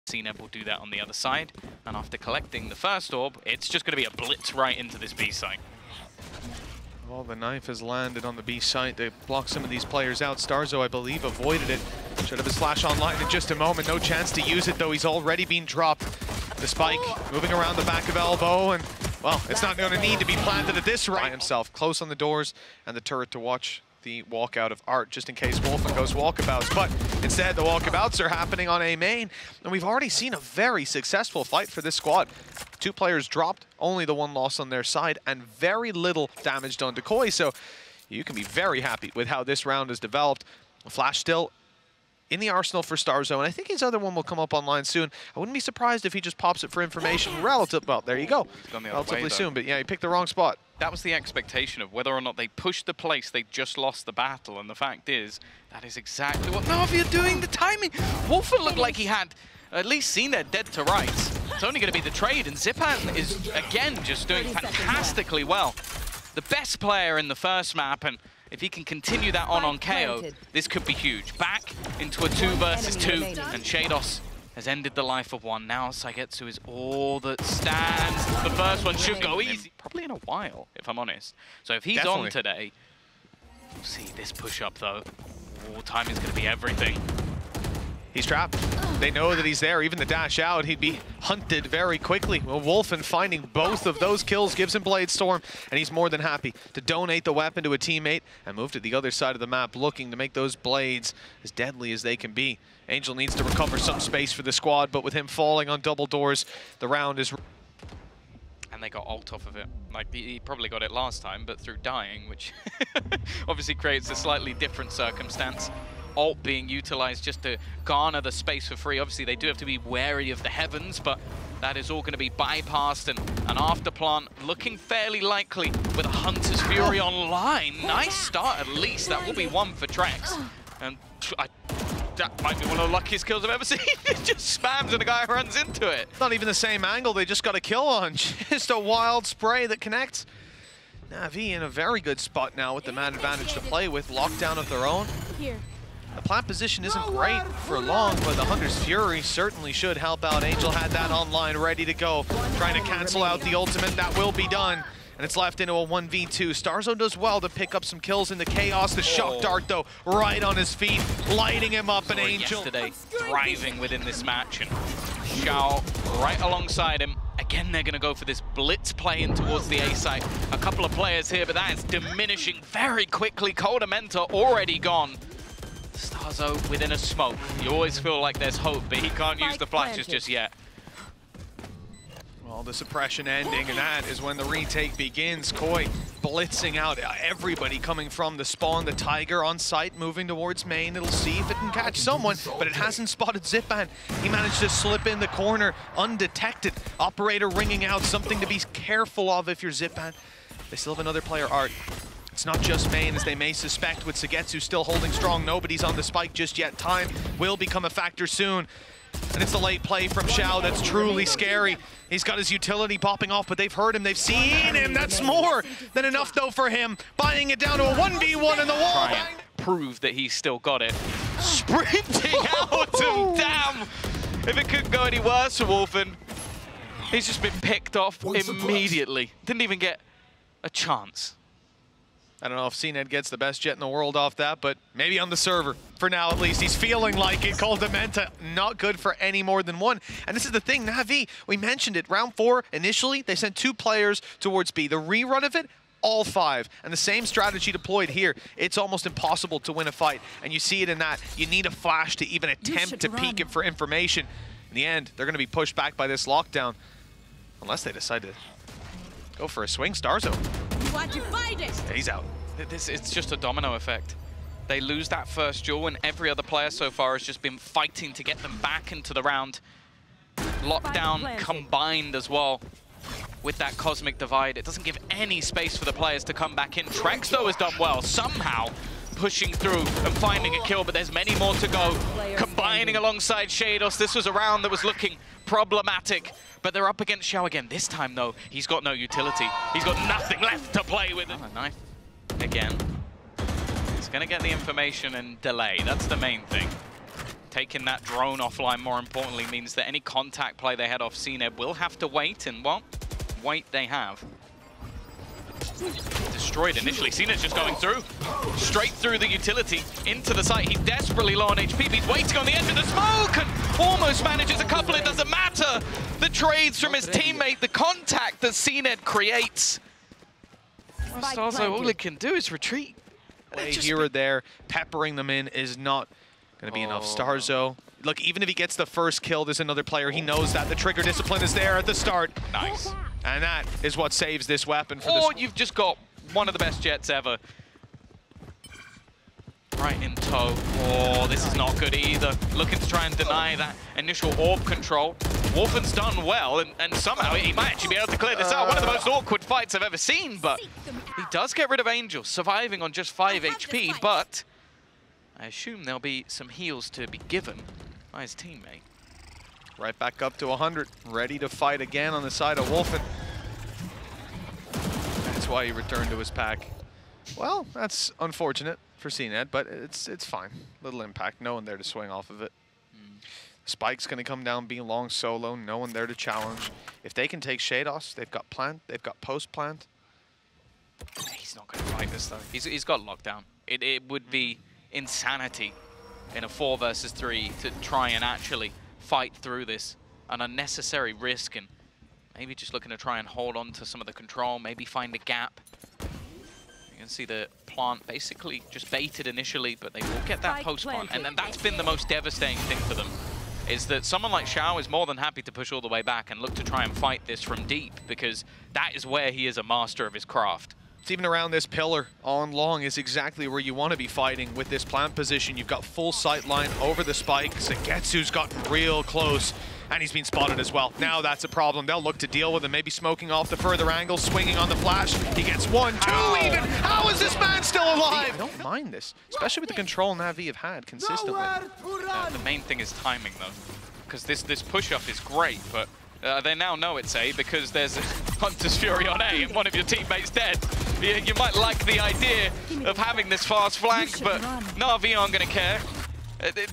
cNed will do that on the other side, and after collecting the first orb, it's just going to be a blitz right into this B site. Well, the knife has landed on the B site to block some of these players out. starxo, I believe, avoided it. Should have his flash online in just a moment. No chance to use it, though. He's already been dropped. The spike moving around the back of elbow, and, well, it's not going to need to be planted at this rate. By himself, close on the doors and the turret to watch the walkout of Art, just in case Wolfen goes walkabouts. But instead, the walkabouts are happening on A main, and we've already seen a very successful fight for this squad. 2 players dropped, only the 1 loss on their side, and very little damage done to Koi, so you can be very happy with how this round has developed. Flash still in the arsenal for starxo, and I think his other one will come up online soon. I wouldn't be surprised if he just pops it for information relative. Well, there you go. Relatively soon, but yeah, he picked the wrong spot. That was the expectation of whether or not they pushed the place, they just lost the battle, and the fact is, that is exactly what NAVI are doing, the timing. Wolfen looked like he had at least cNed dead to rights. It's only going to be the trade, and Zyppan is, again, just doing fantastically well. The best player in the first map, and if he can continue that on KO, this could be huge. Back into a 2 versus 2, and sheydos has ended the life of 1. Now SUYGETSU is all that stands. The first one should go easy. Probably in a while, if I'm honest. So if he's on today, we'll see this push-up, though. Oh, timing's going to be everything. He's trapped. They know that he's there. Even the dash out, he'd be hunted very quickly. Well, Wolfen finding both of those kills gives him Blade Storm, and he's more than happy to donate the weapon to a teammate and move to the other side of the map, looking to make those blades as deadly as they can be. Angel needs to recover some space for the squad, but with him falling on double doors, the round is... And they got ult off of it. Like, he probably got it last time, but through dying, which obviously creates a slightly different circumstance. Ult being utilized just to garner the space for free. Obviously, they do have to be wary of the heavens, but that is all going to be bypassed. And an afterplant looking fairly likely with a Hunter's Fury online. Nice start, at least. That will be 1 for trexx. And that might be one of the luckiest kills I've ever seen. It just spams and the guy runs into it. Not even the same angle they just got a kill on. Just a wild spray that connects. NAVI in a very good spot now with the man advantage to play with. Lockdown of their own. The plant position isn't great for long, but the Hunter's Fury certainly should help out. Angel had that online, ready to go. Trying to cancel out the ultimate. That will be done. And it's left into a 1v2. starxo does well to pick up some kills in the chaos. The shock dart, though, right on his feet, lighting him up. And Angel yesterday thriving within this match. And Shao right alongside him. Again, they're going to go for this blitz play in towards the A site. A couple of players here, but that is diminishing very quickly. koldamenta already gone. starxo within a smoke. You always feel like there's hope, but he can't use the flashes just yet. Well, the suppression ending, and that is when the retake begins. Koi blitzing out everybody coming from the spawn. The Tiger on site, moving towards main. It'll see if it can catch someone, but it hasn't spotted Zyppan. He managed to slip in the corner undetected. Operator ringing out, something to be careful of if you're Zyppan. They still have another player, Art. It's not just main, as they may suspect, with SUYGETSU still holding strong. Nobody's on the spike just yet. Time will become a factor soon. And it's the late play from Shao that's truly scary. He's got his utility popping off, but they've heard him, they've seen him. That's more than enough, though, for him. Buying it down to a 1v1 in the wall. Try and prove that he's still got it. Sprinting out and damn! If it couldn't go any worse for Wolfen. He's just been picked off immediately. Didn't even get a chance. I don't know if cNed gets the best jet in the world off that, but maybe on the server. For now, at least, he's feeling like it. koldamenta, not good for any more than 1. And this is the thing, NAVI, we mentioned it. Round 4, initially, they sent 2 players towards B. The rerun of it, all 5. And the same strategy deployed here. It's almost impossible to win a fight. And you see it in that. You need a flash to even attempt to peek it for information. In the end, they're going to be pushed back by this lockdown. Unless they decide to go for a swing. starxo. He's out. It's just a domino effect. They lose that first duel, and every other player so far has just been fighting to get them back into the round. Lockdown combined as well with that cosmic divide. It doesn't give any space for the players to come back in. trexx, though, has done well, somehow pushing through and finding a kill, but there's many more to go. Combining alongside sheydos. This was a round that was looking problematic, but they're up against Shao again. This time, though, he's got no utility. He's got nothing left to play with. A knife again. He's going to get the information and delay. That's the main thing. Taking that drone offline, more importantly, means that any contact play they had off cNed will have to wait, and well, wait they have. Destroyed initially. cNed's just going through. Straight through the utility, into the site. He's desperately low on HP, but he's waiting on the edge of the smoke and almost manages a couple. It doesn't matter. The trades from his teammate, the contact that cNed creates. starxo, all it can do is retreat. Here or there, peppering them in is not going to be enough. starxo, look, even if he gets the first kill, there's another player. He knows that. The trigger discipline is there at the start. Nice. And that is what saves this weapon for this. You've just got one of the best jets ever. Right in tow. Oh, this is not good either. Looking to try and deny that initial orb control. Wolfen's done well, and somehow he might actually be able to clear this out. One of the most awkward fights I've ever seen, but he does get rid of Angel, surviving on just 5 HP, but I assume there'll be some heals to be given by his teammate. Right back up to 100, ready to fight again on the side of Wolfen. That's why he returned to his pack. Well, that's unfortunate for cNed, but it's fine. Little impact, no one there to swing off of it. Spike's going to come down, be long solo, no one there to challenge. If they can take sheydos, they've got plant, they've got post plant. He's not going to fight this though. He's got lockdown. It would be insanity in a 4 versus 3 to try and actually fight through this. An unnecessary risk, and maybe just looking to try and hold on to some of the control, maybe find a gap. You can see the plant basically just baited initially, but they will get that post plant, and then that's been the most devastating thing for them, is that someone like Shao is more than happy to push all the way back and look to try and fight this from deep, because that is where he is a master of his craft. It's even around this pillar on long is exactly where you want to be fighting with this plant position. You've got full sight line over the spike. ZUYGETSU's gotten real close, and he's been spotted as well. Now that's a problem. They'll look to deal with him, maybe smoking off the further angle, swinging on the flash. He gets 1, 2 even. How is this man still alive? I don't mind this, especially with the control NAVI have had consistently. The main thing is timing though, because this push-up is great, but they now know it's A because there's a Hunter's Fury on A and one of your teammates dead. You might like the idea of having this fast flank, but NAVI aren't going to care.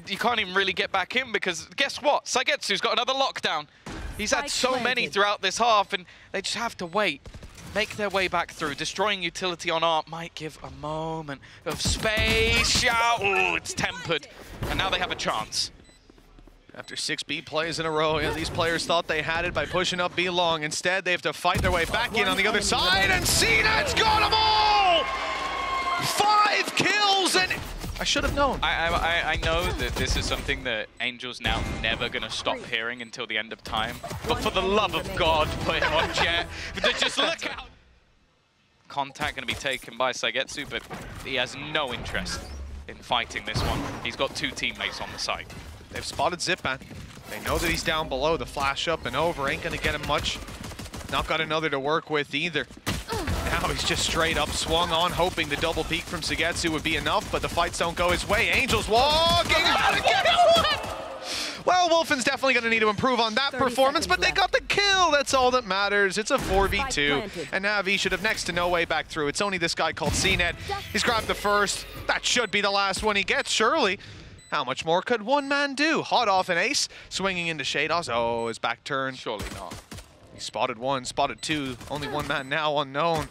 You can't even really get back in because guess what? ZUYGETSU's got another lockdown. He's had so many throughout this half, and they just have to wait. Make their way back through. Destroying utility on ARP might give a moment of space. Shao, oh, it's tempered. And now they have a chance. After 6 B plays in a row, these players thought they had it by pushing up B long. Instead, they have to fight their way back in on the other side, and cNed's got them all! 5 kills, and I should have known. I know that this is something that Angel's now never going to stop hearing until the end of time. But for the love of God, put him on jet. Just look out. Contact going to be taken by ZUYGETSU, but he has no interest in fighting this one. He's got 2 teammates on the site. They've spotted Zyppan. They know that he's down below. The flash up and over ain't going to get him much. Not got another to work with either. Now he's just straight up swung on, hoping the double peek from ZUYGETSU would be enough, but the fights don't go his way. Angel's walking out again. Well, Wolfen's definitely going to need to improve on that performance, but they got the kill. That's all that matters. It's a 4v2, and NAVI should have next to no way back through. It's only this guy called cNed. He's grabbed the first. That should be the last one he gets, surely. How much more could one man do? Hot off an ace, swinging into sheydos. Oh, his back turn. Surely not. He spotted 1, spotted 2. Only one man now unknown.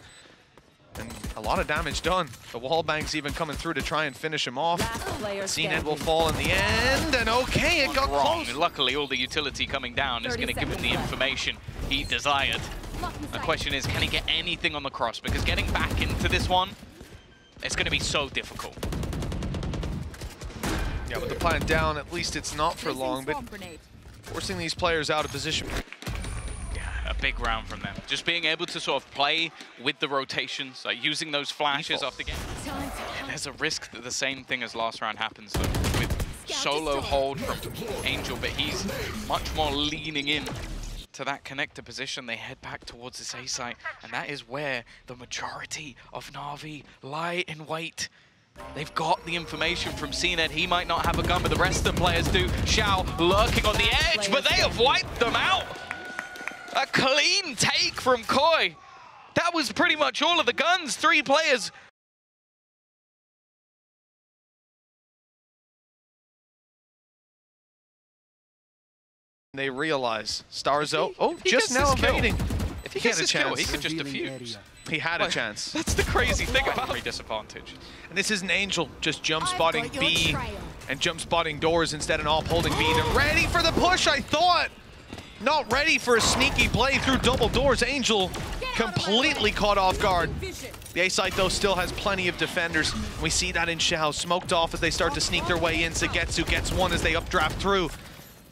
And a lot of damage done. The wall bank's even coming through to try and finish him off. cNed will fall in the end, and okay, it got close. Luckily, all the utility coming down is going to give him the information he desired. The question is, can he get anything on the cross? Because getting back into this one, it's going to be so difficult. Yeah, with the plant down, at least it's not for long, but forcing these players out of position. A big round from them. Just being able to sort of play with the rotations, like using those flashes off the game. There's a risk that the same thing as last round happens though, with solo hold from Angel, but he's much more leaning in to that connector position. They head back towards this A site, and that is where the majority of NAVI lie in wait. They've got the information from cNed. He might not have a gun, but the rest of the players do. Shao lurking on the edge, but they have wiped them out. A clean take from Koi. That was pretty much all of the guns. 3 players They realize starxo, He just gets now this kill. evading. If he He gets had a this kill, chance. he could just defuse. He had a chance. That's the crazy thing about the disadvantage. And this is an Angel just jump spotting B and jump spotting doors instead of all holding B. They're ready for the push, I thought. Not ready for a sneaky play through double doors. Angel completely caught off guard. The A site, though, still has plenty of defenders. We see that in Shao, smoked off as they start to sneak their way in. SUYGETSU gets one as they updraft through.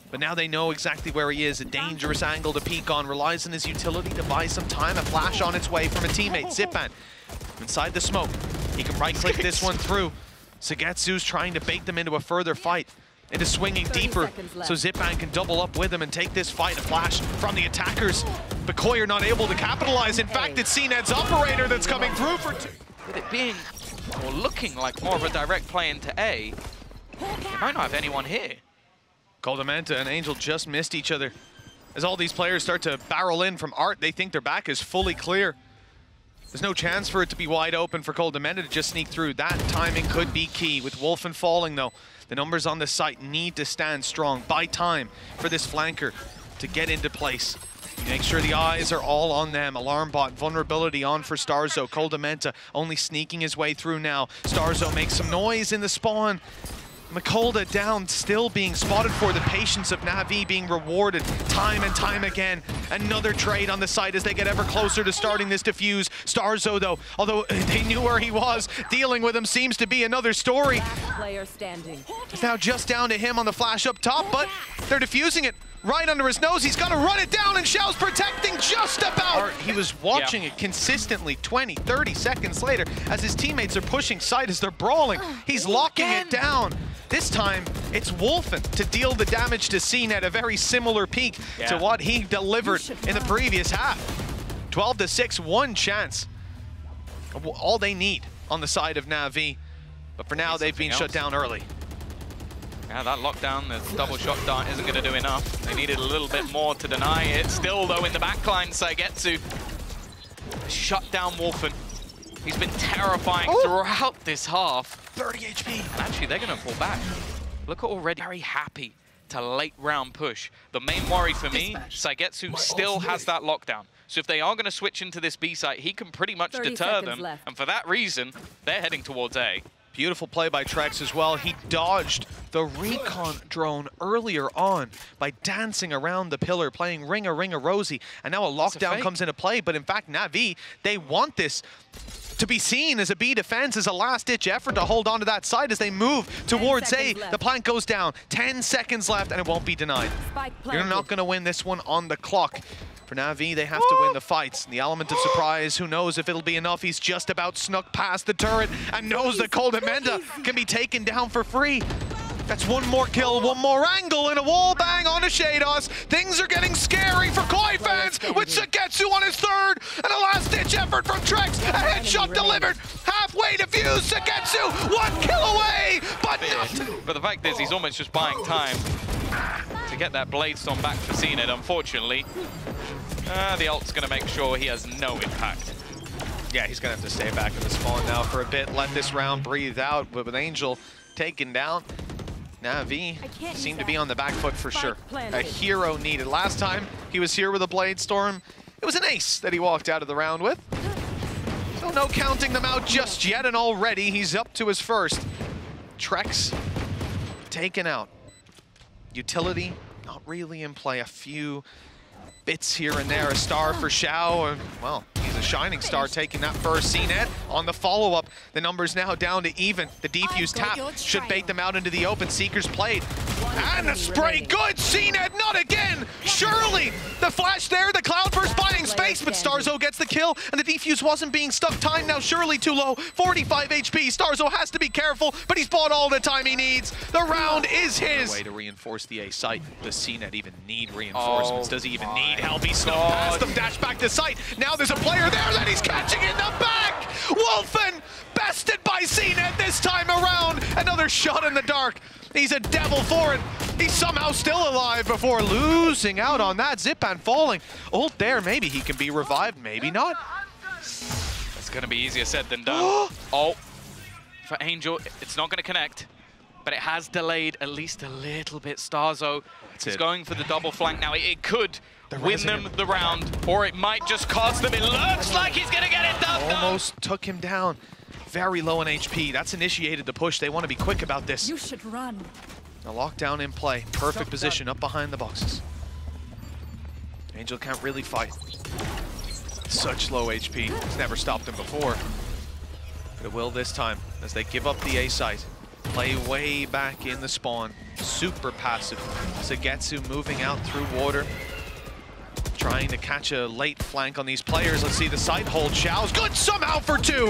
But now they know exactly where he is. A dangerous angle to peek on. Relies on his utility to buy some time. A flash on its way from a teammate. Zyppan inside the smoke. He can right-click this one through. SUYGETSU's trying to bait them into a further fight. Into swinging deeper, so Zyppan can double up with him and take this fight. A flash from the attackers, but Koyer not able to capitalize. In fact, it's cNed's operator that's coming through for two. With it being, or looking like more of a direct play into A, they might not have anyone here. Koldamenta and Angel just missed each other. As all these players start to barrel in from Art, they think their back is fully clear. There's no chance for it to be wide open for Koldamenta to just sneak through. That timing could be key. With Wolfen falling, though, the numbers on the site need to stand strong. Buy time for this flanker to get into place. Make sure the eyes are all on them. Alarm bot, vulnerability on for starxo. Koldamenta only sneaking his way through now. starxo makes some noise in the spawn. McColda down, still being spotted for. The patience of NAVI being rewarded time and time again. Another trade on the site as they get ever closer to starting this defuse. starxo, though, although they knew where he was, dealing with him seems to be another story. Player standing. It's now just down to him on the flash up top, but they're defusing it right under his nose. He's got to run it down, and Shao's protecting just about. He was watching it consistently 20, 30 seconds later as his teammates are pushing site as they're brawling. He's locking it down. This time, it's Wolfen to deal the damage to cNed, a very similar peak to what he delivered in the previous half. 12-6, one chance. All they need on the side of NAVI. But for now, they've been shut down early. Yeah, that lockdown, the double shot dart isn't going to do enough. They needed a little bit more to deny it. Still, though, in the backline, SUYGETSU shut down Wolfen. He's been terrifying throughout this half. 30 HP. And actually, they're going to fall back. Look at already very happy to late round push. The main worry for me, SUYGETSU still has that lockdown. So if they are going to switch into this B site, he can pretty much deter them. Left. And for that reason, they're heading towards A. Beautiful play by trexx as well. He dodged the recon drone earlier on by dancing around the pillar, playing Ring-a-Ring-a-Rosie. And now a lockdown comes into play. But in fact, NAVI, they want this to be seen as a B defense, as a last-ditch effort to hold on to that side as they move towards A. The plank goes down. 10 seconds left, and it won't be denied. You're not going to win this one on the clock. For NAVI, they have to win the fights. And the element of surprise, who knows if it'll be enough. He's just about snuck past the turret and knows that Koldamenta can be taken down for free. That's one more kill, one more angle, and a wall bang on a sheydos. Things are getting scary for Koi fans with SUYGETSU on his third, and a last-ditch effort from trexx. A headshot delivered, halfway defused. SUYGETSU 1 kill away, but not. But the fact is, he's almost just buying time to get that blade storm back for cNed, unfortunately. The ult's going to make sure he has no impact. Yeah, he's going to have to stay back in the spawn now for a bit, let this round breathe out. But with Angel taken down, NAVI seemed to be on the back foot for sure. A hero needed. Last time he was here with a blade storm, it was an ace that he walked out of the round with. So no counting them out just yet, and already he's up to his first. trexx taken out. Utility not really in play. A few bits here and there. A star for Shao, and well, he's a shining star taking that first. cNed on the follow-up. The numbers now down to even. The defuse tap should bait them out into the open. Seekers played. And the spray, good! cNed, not again! Surely! The flash there, the cloud burst buying space, but starxo gets the kill, and the defuse wasn't being stuck. Time now surely too low. 45 HP. starxo has to be careful, but he's bought all the time he needs. The round is his. Way to reinforce the A site. Does cNed even need reinforcements? Does he even need help? He snuck past them, dash back to site. Now there's a player there that he's catching in the back. Wolfen bested by cNed this time around. Another shot in the dark. He's a devil for it. He's somehow still alive before losing out on that. Zyppan falling. Ult there, maybe he can be revived, maybe not. It's going to be easier said than done. Oh, for Angel, it's not going to connect. but it has delayed at least a little bit. starxo is it. going for the double flank now. It could win them the round, or it might just cost them. It looks like he's going to get it done. Almost took him down. Very low on HP. That's initiated the push. They want to be quick about this. You should run. A lockdown in play. Perfect position up behind the boxes. Angel can't really fight. Such low HP. It's never stopped him before. But it will this time as they give up the A site. Play way back in the spawn. Super passive. SUYGETSU moving out through water. Trying to catch a late flank on these players. Let's see the side hold. Shao's good somehow for two.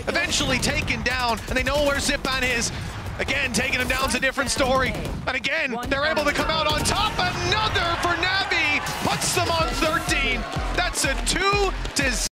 Eventually taken down, and they know where Zyppan is. Again, taking him down's a different story. And again, they're able to come out on top. Another for NAVI. Puts them on 13. That's a 2-0.